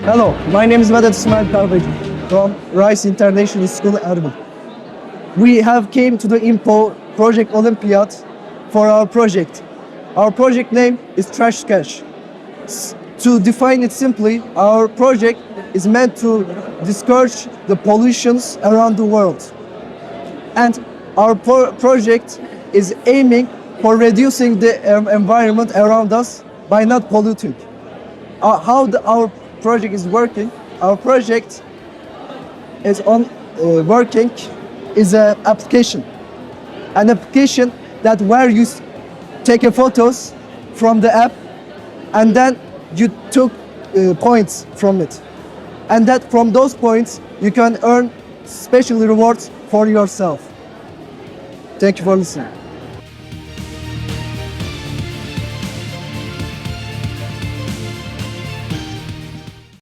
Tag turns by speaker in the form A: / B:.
A: Hello, my name is Vedat Ismail Karbaji from Rice International School, Erbil. We have came to the INPO Project Olympiad for our project. Our project name is Peshkəş. To define it simply, our project is meant to discourage the pollutions around the world. And our project is aiming for reducing the environment around us by not polluting. How our project is working? Our project is working is an application that where you take a photos from the app, and then you took points from it, and that from those points you can earn special rewards for yourself. Thank you for listening.